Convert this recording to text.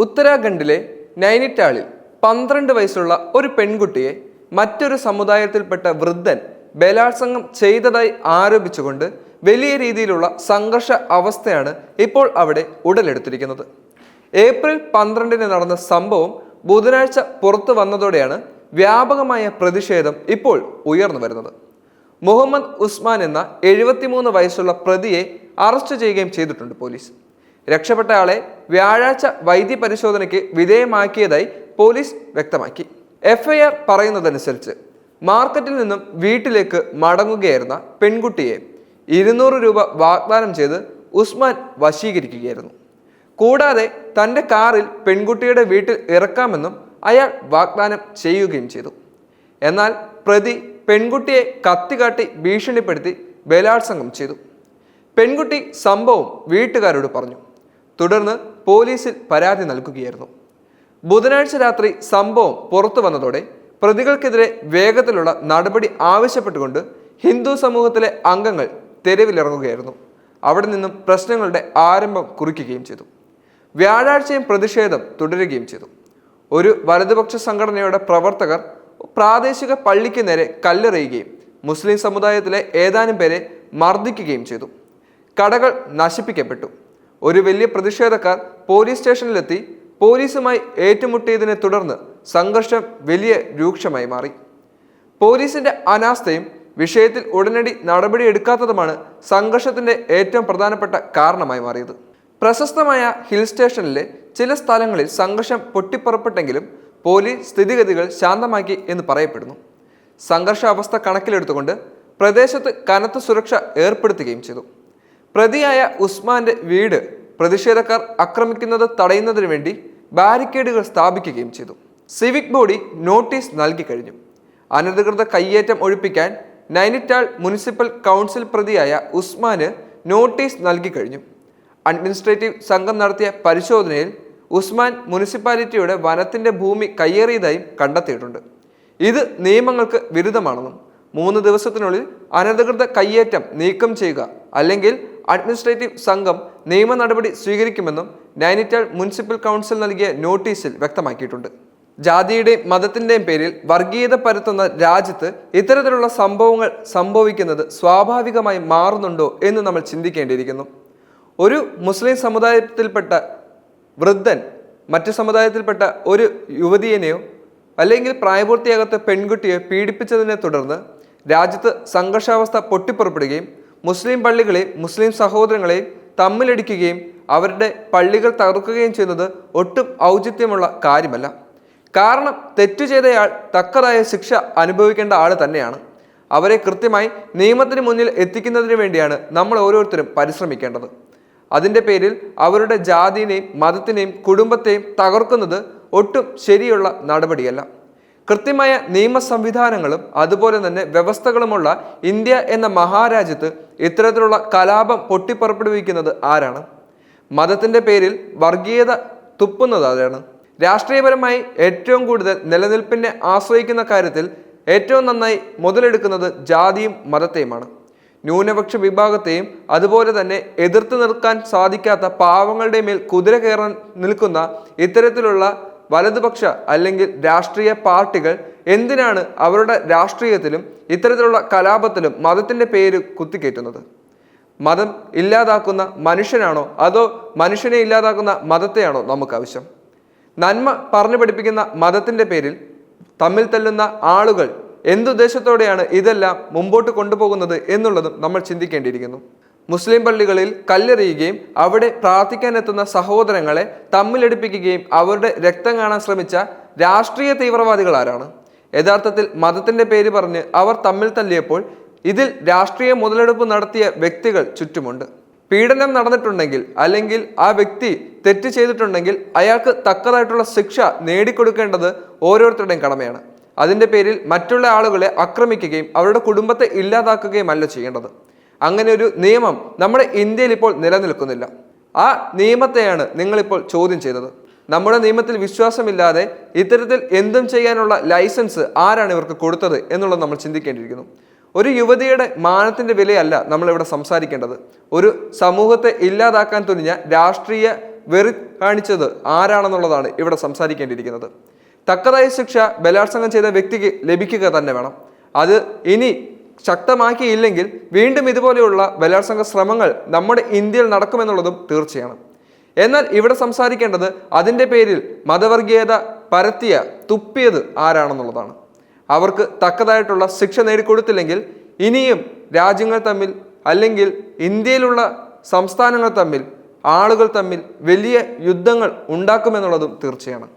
ഉത്തരാഖണ്ഡിലെ നൈനിറ്റാളിൽ 12 വയസ്സുള്ള ഒരു പെൺകുട്ടിയെ മറ്റൊരു സമുദായത്തിൽപ്പെട്ട വൃദ്ധൻ ബലാത്സംഗം ചെയ്തതായി ആരോപിച്ചുകൊണ്ട് വലിയ രീതിയിലുള്ള സംഘർഷ അവസ്ഥയാണ് ഇപ്പോൾ അവിടെ ഉടലെടുത്തിരിക്കുന്നത്. ഏപ്രിൽ 12-ന് നടന്ന സംഭവം ബുധനാഴ്ച പുറത്തു വന്നതോടെയാണ് വ്യാപകമായ പ്രതിഷേധം ഇപ്പോൾ ഉയർന്നു വരുന്നത്. മുഹമ്മദ് ഉസ്മാൻ എന്ന 73 വയസ്സുള്ള പ്രതിയെ അറസ്റ്റ് ചെയ്യുകയും ചെയ്തിട്ടുണ്ട് പോലീസ്. രക്ഷപ്പെട്ടയാളെ വ്യാഴാഴ്ച വൈദ്യ പരിശോധനയ്ക്ക് വിധേയമാക്കിയതായി പോലീസ് വ്യക്തമാക്കി. FIR പറയുന്നതനുസരിച്ച് മാർക്കറ്റിൽ നിന്നും വീട്ടിലേക്ക് മടങ്ങുകയായിരുന്ന പെൺകുട്ടിയെ 200 രൂപ വാഗ്ദാനം ചെയ്ത് ഉസ്മാൻ വശീകരിക്കുകയായിരുന്നു. കൂടാതെ തൻ്റെ കാറിൽ പെൺകുട്ടിയുടെ വീട്ടിൽ ഇറക്കാമെന്നും അയാൾ വാഗ്ദാനം ചെയ്യുകയും ചെയ്തു. എന്നാൽ പ്രതി പെൺകുട്ടിയെ കത്തികാട്ടി ഭീഷണിപ്പെടുത്തി ബലാത്സംഗം ചെയ്തു. പെൺകുട്ടി സംഭവം വീട്ടുകാരോട് പറഞ്ഞു. തുടർന്ന് പോലീസിൽ പരാതി നൽകുകയായിരുന്നു. ബുധനാഴ്ച രാത്രി സംഭവം പുറത്തു വന്നതോടെ പ്രതികൾക്കെതിരെ വേഗത്തിലുള്ള നടപടി ആവശ്യപ്പെട്ടുകൊണ്ട് ഹിന്ദു സമൂഹത്തിലെ അംഗങ്ങൾ തെരുവിലിറങ്ങുകയായിരുന്നു. അവിടെ നിന്നും പ്രശ്നങ്ങളുടെ ആരംഭം കുറിക്കുകയും ചെയ്തു. വ്യാഴാഴ്ചയും പ്രതിഷേധം തുടരുകയും ചെയ്തു. ഒരു വലതുപക്ഷ സംഘടനയുടെ പ്രവർത്തകർ പ്രാദേശിക പള്ളിക്ക് നേരെ കല്ലെറിയുകയും മുസ്ലിം സമുദായത്തിലെ ഏതാനും പേരെ മർദ്ദിക്കുകയും ചെയ്തു. കടകൾ നശിപ്പിക്കപ്പെട്ടു. ഒരു വലിയ പ്രതിഷേധക്കാർ പോലീസ് സ്റ്റേഷനിലെത്തി പോലീസുമായി ഏറ്റുമുട്ടിയതിനെ തുടർന്ന് സംഘർഷം വലിയ രൂക്ഷമായി മാറി. പോലീസിന്റെ അനാസ്ഥയും വിഷയത്തിൽ ഉടനടി നടപടിയെടുക്കാത്തതുമാണ് സംഘർഷത്തിന്റെ ഏറ്റവും പ്രധാനപ്പെട്ട കാരണമായി മാറിയത്. പ്രശസ്തമായ ഹിൽ സ്റ്റേഷനിലെ ചില സ്ഥലങ്ങളിൽ സംഘർഷം പൊട്ടിപ്പുറപ്പെട്ടെങ്കിലും പോലീസ് സ്ഥിതിഗതികൾ ശാന്തമാക്കി എന്ന് പറയപ്പെടുന്നു. സംഘർഷാവസ്ഥ കണക്കിലെടുത്തുകൊണ്ട് പ്രദേശത്ത് കനത്ത സുരക്ഷ ഏർപ്പെടുത്തുകയും ചെയ്തു. പ്രതിയായ ഉസ്മാന്റെ വീട് പ്രതിഷേധക്കാർ ആക്രമിക്കുന്നത് തടയുന്നതിന് വേണ്ടി ബാരിക്കേഡുകൾ സ്ഥാപിക്കുകയും ചെയ്തു. സിവിക് ബോഡി നോട്ടീസ് നൽകി കഴിഞ്ഞു. അനധികൃത കയ്യേറ്റം ഒഴിപ്പിക്കാൻ നൈനിറ്റാൾ മുനിസിപ്പൽ കൗൺസിൽ പ്രതിയായ ഉസ്മാന് നോട്ടീസ് നൽകി കഴിഞ്ഞു. അഡ്മിനിസ്ട്രേറ്റീവ് സംഘം നടത്തിയ പരിശോധനയിൽ ഉസ്മാൻ മുനിസിപ്പാലിറ്റിയുടെ വനത്തിന്റെ ഭൂമി കയ്യേറിയതായും കണ്ടെത്തിയിട്ടുണ്ട്. ഇത് നിയമങ്ങൾക്ക് വിരുദ്ധമാണെന്നും 3 ദിവസത്തിനുള്ളിൽ അനധികൃത കയ്യേറ്റം നീക്കം ചെയ്യുക അല്ലെങ്കിൽ അഡ്മിനിസ്ട്രേറ്റീവ് സംഘം നിയമ നടപടി സ്വീകരിക്കുമെന്നും നൈനിറ്റാൾ മുനിസിപ്പൽ കൗൺസിൽ നൽകിയ നോട്ടീസിൽ വ്യക്തമാക്കിയിട്ടുണ്ട്. ജാതിയുടെയും മതത്തിന്റെയും പേരിൽ വർഗീയത പരത്തുന്ന രാജ്യത്ത് ഇത്തരത്തിലുള്ള സംഭവങ്ങൾ സംഭവിക്കുന്നത് സ്വാഭാവികമായി മാറുന്നുണ്ടോ എന്ന് നമ്മൾ ചിന്തിക്കേണ്ടിയിരിക്കുന്നു. ഒരു മുസ്ലിം സമുദായത്തിൽപ്പെട്ട വൃദ്ധൻ മറ്റു സമുദായത്തിൽപ്പെട്ട ഒരു യുവതിയെയോ അല്ലെങ്കിൽ പ്രായപൂർത്തിയാകാത്ത പെൺകുട്ടിയെ പീഡിപ്പിച്ചതിനെ തുടർന്ന് രാജ്യത്ത് സംഘർഷാവസ്ഥ പൊട്ടിപ്പുറപ്പെടുകയും മുസ്ലിം പള്ളികളെയും മുസ്ലിം സഹോദരങ്ങളെയും തമ്മിലടിക്കുകയും അവരുടെ പള്ളികൾ തകർക്കുകയും ചെയ്യുന്നത് ഒട്ടും ഔചിത്യമുള്ള കാര്യമല്ല. കാരണം തെറ്റു ചെയ്തയാൾ തക്കതായ ശിക്ഷ അനുഭവിക്കേണ്ട ആൾ തന്നെയാണ്. അവരെ കൃത്യമായി നിയമത്തിന് മുന്നിൽ എത്തിക്കുന്നതിന് വേണ്ടിയാണ് നമ്മൾ ഓരോരുത്തരും പരിശ്രമിക്കേണ്ടത്. അതിൻ്റെ പേരിൽ അവരുടെ ജാതിയെയും മതത്തിനെയും കുടുംബത്തെയും തകർക്കുന്നത് ഒട്ടും ശരിയുള്ള നടപടിയല്ല. കൃത്യമായ നിയമ സംവിധാനങ്ങളും അതുപോലെ തന്നെ വ്യവസ്ഥകളുമുള്ള ഇന്ത്യ എന്ന മഹാരാജ്യത്ത് ഇത്തരത്തിലുള്ള കലാപം പൊട്ടിപ്പുറപ്പെടുവിക്കുന്നത് ആരാണ്? മതത്തിൻ്റെ പേരിൽ വർഗീയത തുപ്പുന്നത് ആരാണ്? രാഷ്ട്രീയപരമായി ഏറ്റവും കൂടുതൽ നിലനിൽപ്പിനെ ആശ്രയിക്കുന്ന കാര്യത്തിൽ ഏറ്റവും നന്നായി മുതലെടുക്കുന്നത് ജാതിയും മതത്തെയുമാണ്. ന്യൂനപക്ഷ വിഭാഗത്തെയും അതുപോലെ തന്നെ എതിർത്ത് നിൽക്കാൻ സാധിക്കാത്ത പാവങ്ങളുടെ മേൽ കുതിര കയറാൻ നിൽക്കുന്ന ഇത്തരത്തിലുള്ള വലതുപക്ഷ അല്ലെങ്കിൽ രാഷ്ട്രീയ പാർട്ടികൾ എന്തിനാണ് അവരുടെ രാഷ്ട്രീയത്തിലും ഇത്തരത്തിലുള്ള കലാപത്തിലും മതത്തിൻ്റെ പേര് കുത്തിക്കയറ്റുന്നത്? മതം ഇല്ലാതാക്കുന്ന മനുഷ്യനാണോ അതോ മനുഷ്യനെ ഇല്ലാതാക്കുന്ന മതത്തെയാണോ നമുക്ക് ആവശ്യം? നന്മ പറഞ്ഞു പഠിപ്പിക്കുന്ന മതത്തിൻ്റെ പേരിൽ തമ്മിൽ തല്ലുന്ന ആളുകൾ എന്തുദ്ദേശത്തോടെയാണ് ഇതെല്ലാം മുമ്പോട്ട് കൊണ്ടുപോകുന്നത് എന്നുള്ളതും നമ്മൾ ചിന്തിക്കേണ്ടിയിരിക്കുന്നു. മുസ്ലിം പള്ളികളിൽ കല്ലെറിയുകയും അവിടെ പ്രാർത്ഥിക്കാനെത്തുന്ന സഹോദരങ്ങളെ തമ്മിലടിപ്പിക്കുകയും അവരുടെ രക്തം കാണാൻ ശ്രമിച്ച രാഷ്ട്രീയ തീവ്രവാദികൾ ആരാണ്? യഥാർത്ഥത്തിൽ മതത്തിൻ്റെ പേര് പറഞ്ഞ് അവർ തമ്മിൽ തല്ലിയപ്പോൾ ഇതിൽ രാഷ്ട്രീയ മുതലെടുപ്പ് നടത്തിയ വ്യക്തികൾ ചുറ്റുമുണ്ട്. പീഡനം നടന്നിട്ടുണ്ടെങ്കിൽ അല്ലെങ്കിൽ ആ വ്യക്തി തെറ്റ് ചെയ്തിട്ടുണ്ടെങ്കിൽ അയാൾക്ക് തക്കതായിട്ടുള്ള ശിക്ഷ നേടിക്കൊടുക്കേണ്ടത് ഓരോരുത്തരുടെയും കടമയാണ്. അതിൻ്റെ പേരിൽ മറ്റുള്ള ആളുകളെ ആക്രമിക്കുകയും അവരുടെ കുടുംബത്തെ ഇല്ലാതാക്കുകയും അല്ല ചെയ്യേണ്ടത്. അങ്ങനെ ഒരു നിയമം നമ്മുടെ ഇന്ത്യയിൽ ഇപ്പോൾ നിലനിൽക്കുന്നില്ല. ആ നിയമത്തെയാണ് നിങ്ങളിപ്പോൾ ചോദ്യം ചെയ്തത്. നമ്മുടെ നിയമത്തിൽ വിശ്വാസമില്ലാതെ ഇത്തരത്തിൽ എന്തും ചെയ്യാനുള്ള ലൈസൻസ് ആരാണ് ഇവർക്ക് കൊടുത്തത് എന്നുള്ളത് നമ്മൾ ചിന്തിക്കേണ്ടിയിരിക്കുന്നു. ഒരു യുവതിയുടെ മാനത്തിന്റെ വിലയല്ല നമ്മളിവിടെ സംസാരിക്കേണ്ടത്. ഒരു സമൂഹത്തെ ഇല്ലാതാക്കാൻ തുനിഞ്ഞ രാഷ്ട്രീയ വെറി കാണിച്ചത് ആരാണെന്നുള്ളതാണ് ഇവിടെ സംസാരിക്കേണ്ടിയിരിക്കുന്നത്. തക്കതായ ശിക്ഷ ബലാത്സംഗം ചെയ്ത വ്യക്തിക്ക് ലഭിക്കുക തന്നെ വേണം. അത് ഇനി ശക്തമാക്കിയില്ലെങ്കിൽ വീണ്ടും ഇതുപോലെയുള്ള ബലാത്സംഗ ശ്രമങ്ങൾ നമ്മുടെ ഇന്ത്യയിൽ നടക്കുമെന്നുള്ളതും തീർച്ചയാണ്. എന്നാൽ ഇവിടെ സംസാരിക്കേണ്ടത് അതിൻ്റെ പേരിൽ മതവർഗീയത പരത്തിയ തുപ്പിയത് ആരാണെന്നുള്ളതാണ്. അവർക്ക് തക്കതായിട്ടുള്ള ശിക്ഷ നേടിക്കൊടുത്തില്ലെങ്കിൽ ഇനിയും രാജ്യങ്ങൾ തമ്മിൽ അല്ലെങ്കിൽ ഇന്ത്യയിലുള്ള സംസ്ഥാനങ്ങൾ തമ്മിൽ ആളുകൾ തമ്മിൽ വലിയ യുദ്ധങ്ങൾ ഉണ്ടാക്കുമെന്നുള്ളതും തീർച്ചയാണ്.